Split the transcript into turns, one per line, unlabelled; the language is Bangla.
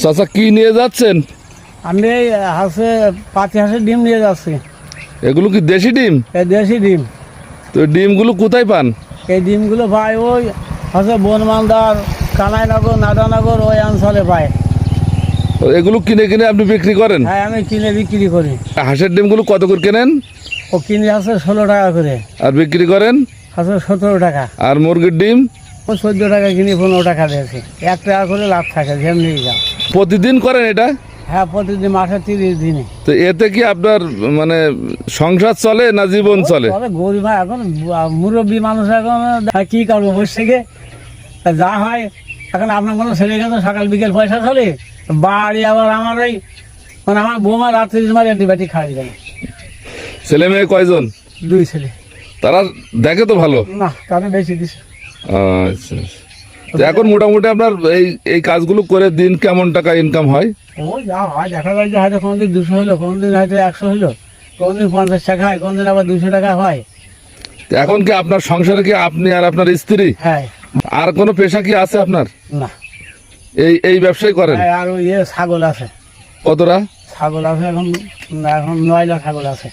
চাচা কি নিয়ে যাচ্ছেন?
আমি এই পাতি হাঁসের ডিম নিয়ে যাচ্ছি।
এগুলো কি দেশি ডিম?
এই দেশি ডিম।
তো ডিমগুলো কোথায় পান?
এই ডিমগুলো পাই ওই বনমালদার, কানাইনগর, নাদানগর ওই অঞ্চলে পাই।
এগুলো কিনে কিনে আপনি বিক্রি করেন?
হ্যাঁ, আমি কিনে বিক্রি করি।
হাঁসের ডিমগুলো কত করে কেনেন?
ও কিনে আছে 16 টাকা করে,
আর বিক্রি করেন?
আছে 17 টাকা।
আর মুরগির ডিম?
ও 14 টাকা কিনে 15 টাকা দিয়েছি। 1 টাকা করে লাভ থাকে যেমনি যাও।
প্রতিদিন করেন এটা?
হ্যাঁ, প্রতিদিন মাসে 30 দিনে।
তো এতে কি আপনার মানে সংসার চলে না জীবন চলে?
গরিব এখন মুরব্বী মানুষ, এখন কি করবো বসে থেকে যা হয়। এখন আপনার কোনো ছেলে গেছে সকাল বিকেল পয়সা চলে, বাড়ি আবার আমার ওই মানে আমার বৌমা রাত্রি মারি অ্যান্টিবায়োটিক খাওয়াই যায়।
ছেলে মেয়ে কয়জন?
2 ছেলে।
তারা দেখে তো ভালো
না, তাদের বেশি দিছে।
আচ্ছা। তো এখন মোটামুটি আপনার এই এই কাজগুলো করে দিন কেমন টাকা ইনকাম হয়?
ও যা হয় দেখা যায় যে হয়তো কোনোদিন 200 হলো, কোনোদিন হয়তো 100 হলো, কোনোদিন 50 টাকা হয়, কোনোদিন আবার 200 টাকা হয়।
তো এখন কি আপনার সংসারে কি আপনি আর আপনার স্ত্রী?
হ্যাঁ।
আর কোনো পেশা কি আছে আপনার?
না।
এই এই ব্যবসায় করেন?
আর ওই ছাগল আছে।
কতটা
ছাগল আছে এখন 9টা ছাগল আছে।